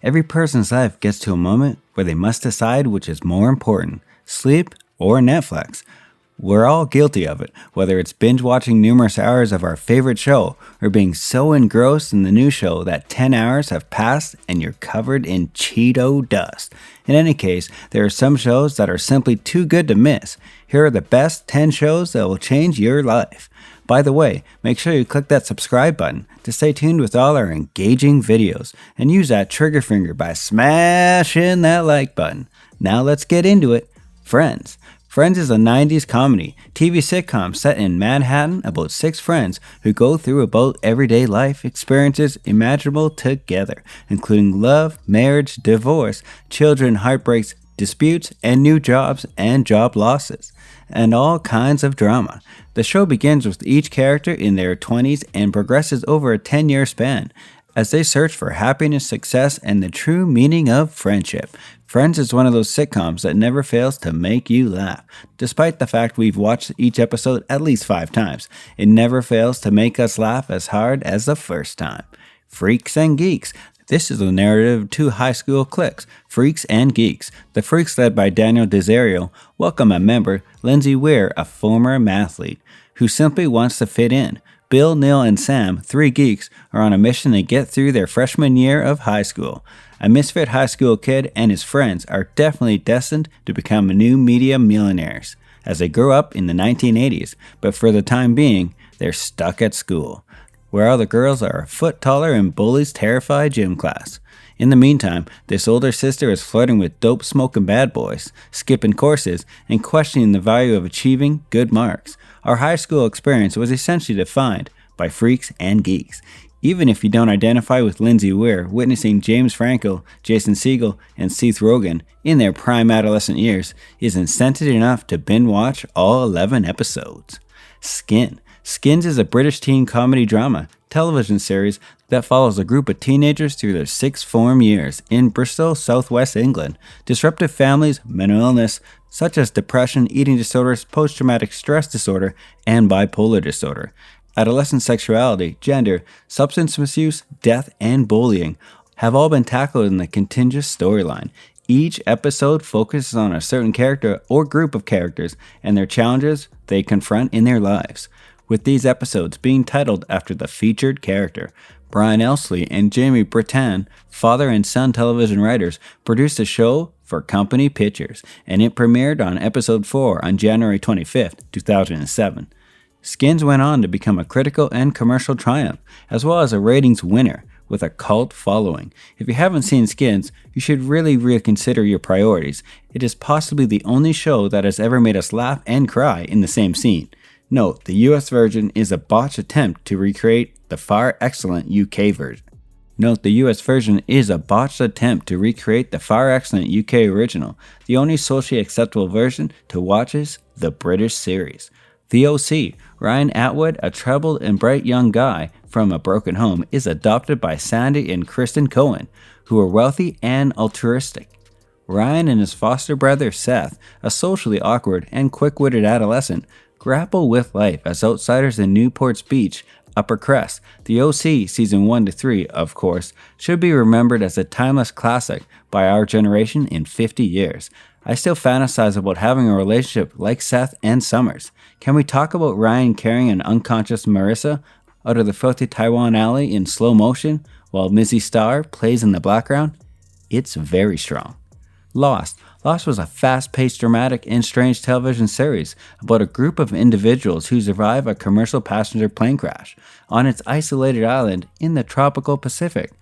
Every person's life gets to a moment where they must decide which is more important, sleep or Netflix. We're all guilty of it, whether it's binge watching numerous hours of our favorite show or being so engrossed in the new show that 10 hours have passed and you're covered in Cheeto dust. In any case, there are some shows that are simply too good to miss. Here are the best 10 shows that will change your life. By the way, make sure you click that subscribe button to stay tuned with all our engaging videos and use that trigger finger by smashing that like button. Now let's get into it. Friends. Friends is a 90s comedy, TV sitcom set in Manhattan about 6 friends who go through about everyday life experiences imaginable together, including love, marriage, divorce, children, heartbreaks, disputes, and new jobs and job losses, and all kinds of drama. The show begins with each character in their 20s and progresses over a 10-year span as they search for happiness, success, and the true meaning of friendship. Friends is one of those sitcoms that never fails to make you laugh. Despite the fact we've watched each episode at least 5 times, it never fails to make us laugh as hard as the first time. Freaks and Geeks. This is the narrative of 2 high school cliques, Freaks and Geeks. The Freaks, led by Daniel Desario, welcome a member, Lindsay Weir, a former mathlete, who simply wants to fit in. Bill, Neil, and Sam, 3 geeks, are on a mission to get through their freshman year of high school. A misfit high school kid and his friends are definitely destined to become new media millionaires as they grow up in the 1980s, but for the time being, they're stuck at school, where all the girls are a foot taller and bullies terrify gym class. In the meantime, this older sister is flirting with dope-smoking bad boys, skipping courses, and questioning the value of achieving good marks. Our high school experience was essentially defined by Freaks and Geeks. Even if you don't identify with Lindsay Weir, witnessing James Franco, Jason Segel, and Seth Rogen in their prime adolescent years is incentive enough to binge watch all 11 episodes. Skins is a British teen comedy drama television series that follows a group of teenagers through their 6th form years in Bristol, southwest England. Disruptive families, mental illness, such as depression, eating disorders, post-traumatic stress disorder, and bipolar disorder, adolescent sexuality, gender, substance misuse, death, and bullying have all been tackled in the contiguous storyline. Each episode focuses on a certain character or group of characters and their challenges they confront in their lives, with these episodes being titled after the featured character. Brian Elsley and Jamie Brittan, father and son television writers, produced the show for Company Pictures, and it premiered on episode 4 on January 25th, 2007. Skins went on to become a critical and commercial triumph, as well as a ratings winner with a cult following. If you haven't seen Skins, you should really reconsider your priorities. It is possibly the only show that has ever made us laugh and cry in the same scene. Note, the US version is a botched attempt to recreate the far excellent UK version. The only socially acceptable version to watch is the British series. The OC, Ryan Atwood, a troubled and bright young guy from a broken home, is adopted by Sandy and Kristen Cohen, who are wealthy and altruistic. Ryan and his foster brother Seth, a socially awkward and quick-witted adolescent, grapple with life as outsiders in Newport's Beach, Upper Crest. The OC Season 1 to 3, of course, should be remembered as a timeless classic by our generation in 50 years. I still fantasize about having a relationship like Seth and Summers. Can we talk about Ryan carrying an unconscious Marissa out of the filthy Taiwan alley in slow motion while Missy Starr plays in the background? It's very strong. Lost was a fast-paced, dramatic, and strange television series about a group of individuals who survive a commercial passenger plane crash on its isolated island in the tropical Pacific.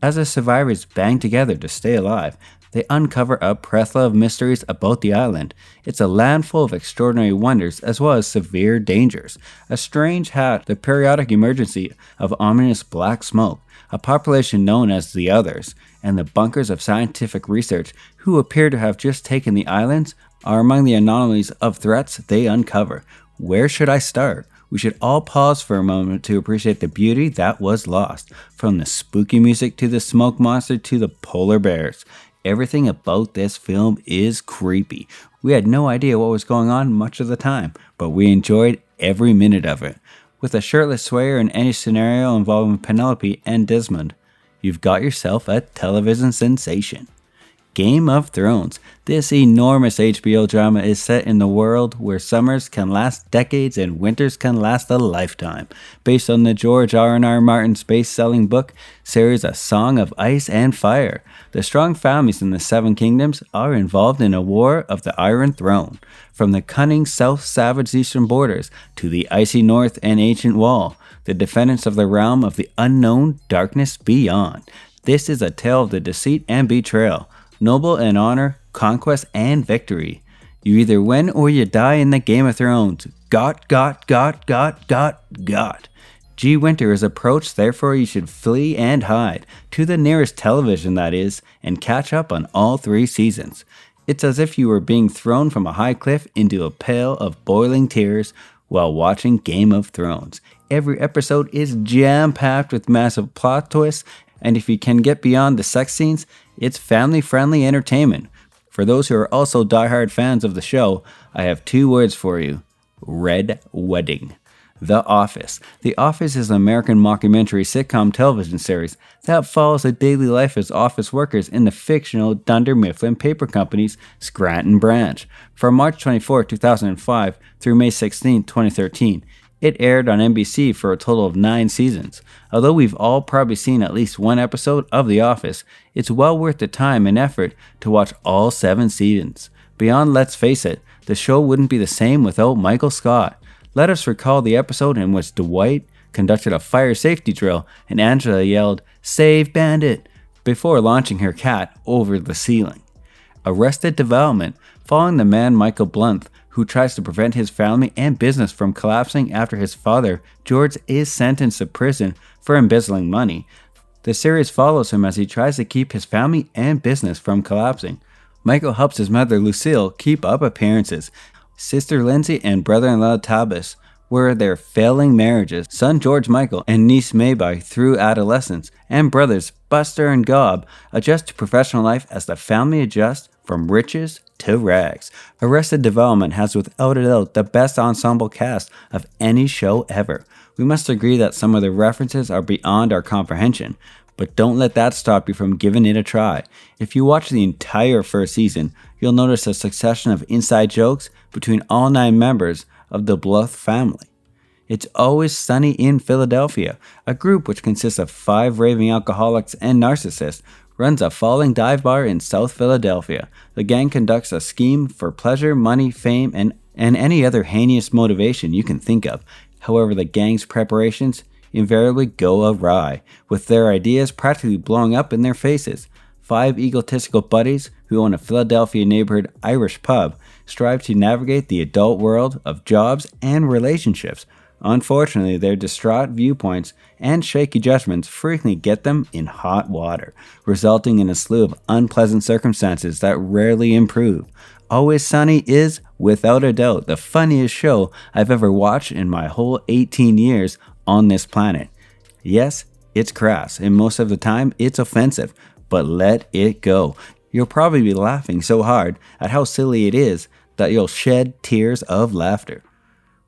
As the survivors band together to stay alive, they uncover a plethora of mysteries about the island. It's a land full of extraordinary wonders as well as severe dangers. A strange hat, the periodic emergency of ominous black smoke, a population known as the Others, and the bunkers of scientific research who appear to have just taken the islands are among the anomalies of threats they uncover. Where should I start? We should all pause for a moment to appreciate the beauty that was lost. From the spooky music to the smoke monster to the polar bears. Everything about this film is creepy. We had no idea what was going on much of the time, but we enjoyed every minute of it. With a shirtless Sawyer in any scenario involving Penelope and Desmond, you've got yourself a television sensation. Game of Thrones. This enormous HBO drama is set in the world where summers can last decades and winters can last a lifetime. Based on the George R.R. Martin space-selling book series A Song of Ice and Fire, the strong families in the Seven Kingdoms are involved in a war of the Iron Throne. From the cunning south-savage eastern borders to the icy north and ancient wall, the defendants of the realm of the unknown darkness beyond. This is a tale of the deceit and betrayal, noble and honor, conquest and victory. You either win or you die in the Game of Thrones. Got. G. Winter is approached, therefore you should flee and hide, to the nearest television that is, and catch up on all 3 seasons. It's as if you were being thrown from a high cliff into a pail of boiling tears while watching Game of Thrones. Every episode is jam-packed with massive plot twists, and if you can get beyond the sex scenes, it's family-friendly entertainment. For those who are also diehard fans of the show, I have 2 words for you. Red Wedding. The Office. The Office is an American mockumentary sitcom television series that follows the daily life as office workers in the fictional Dunder Mifflin Paper Company's Scranton branch. From March 24, 2005 through May 16, 2013, it aired on NBC for a total of 9 seasons. Although we've all probably seen at least one episode of The Office, it's well worth the time and effort to watch all 7 seasons. Beyond Let's Face It, the show wouldn't be the same without Michael Scott. Let us recall the episode in which Dwight conducted a fire safety drill and Angela yelled, "Save Bandit!" before launching her cat over the ceiling. Arrested Development, following the man Michael Blunt, who tries to prevent his family and business from collapsing after his father, George, is sentenced to prison for embezzling money. The series follows him as he tries to keep his family and business from collapsing. Michael helps his mother, Lucille, keep up appearances. Sister Lindsay and brother-in-law Tabas were their failing marriages, son George Michael and niece Maybay through adolescence, and brothers Buster and Gob adjust to professional life as the family adjusts from riches to rags. Arrested Development has without a doubt the best ensemble cast of any show ever. We must agree that some of the references are beyond our comprehension, but don't let that stop you from giving it a try. If you watch the entire first season, you'll notice a succession of inside jokes between all 9 members of the Bluth family. It's Always Sunny in Philadelphia, a group which consists of 5 raving alcoholics and narcissists, runs a falling dive bar in South Philadelphia. The gang conducts a scheme for pleasure, money, fame, and any other heinous motivation you can think of. However, the gang's preparations invariably go awry, with their ideas practically blowing up in their faces. 5 egotistical buddies who own a Philadelphia neighborhood Irish pub strive to navigate the adult world of jobs and relationships. Unfortunately, their distraught viewpoints and shaky judgments frequently get them in hot water, resulting in a slew of unpleasant circumstances that rarely improve. Always Sunny is, without a doubt, the funniest show I've ever watched in my whole 18 years on this planet. Yes, it's crass, and most of the time it's offensive, but let it go. You'll probably be laughing so hard at how silly it is that you'll shed tears of laughter.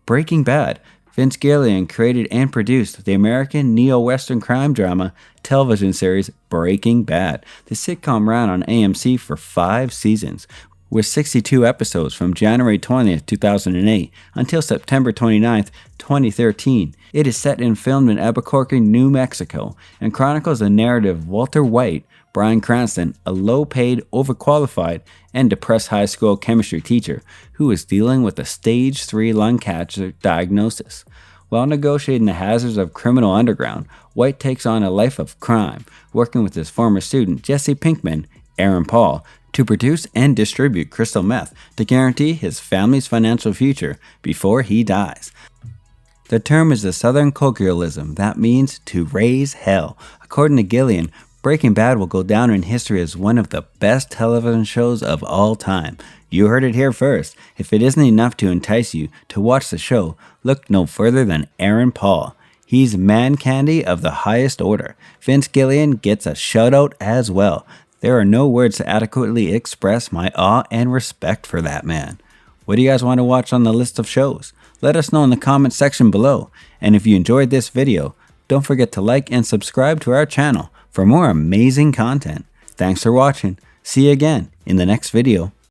Breaking Bad. Vince Gilligan created and produced the American neo-Western crime drama television series Breaking Bad. The sitcom ran on AMC for 5 seasons, with 62 episodes from January 20th, 2008 until September 29th, 2013. It is set and filmed in Albuquerque, New Mexico, and chronicles the narrative of Walter White, Bryan Cranston, a low-paid, overqualified, and depressed high school chemistry teacher who is dealing with a stage 3 lung cancer diagnosis. While negotiating the hazards of criminal underground, White takes on a life of crime, working with his former student Jesse Pinkman, Aaron Paul, to produce and distribute crystal meth to guarantee his family's financial future before he dies. The term is a Southern colloquialism that means to raise hell. According to Gillian, Breaking Bad will go down in history as one of the best television shows of all time. You heard it here first. If it isn't enough to entice you to watch the show, look no further than Aaron Paul. He's man candy of the highest order. Vince Gilligan gets a shout out as well. There are no words to adequately express my awe and respect for that man. What do you guys want to watch on the list of shows? Let us know in the comment section below. And if you enjoyed this video, don't forget to like and subscribe to our channel for more amazing content. Thanks for watching. See you again in the next video.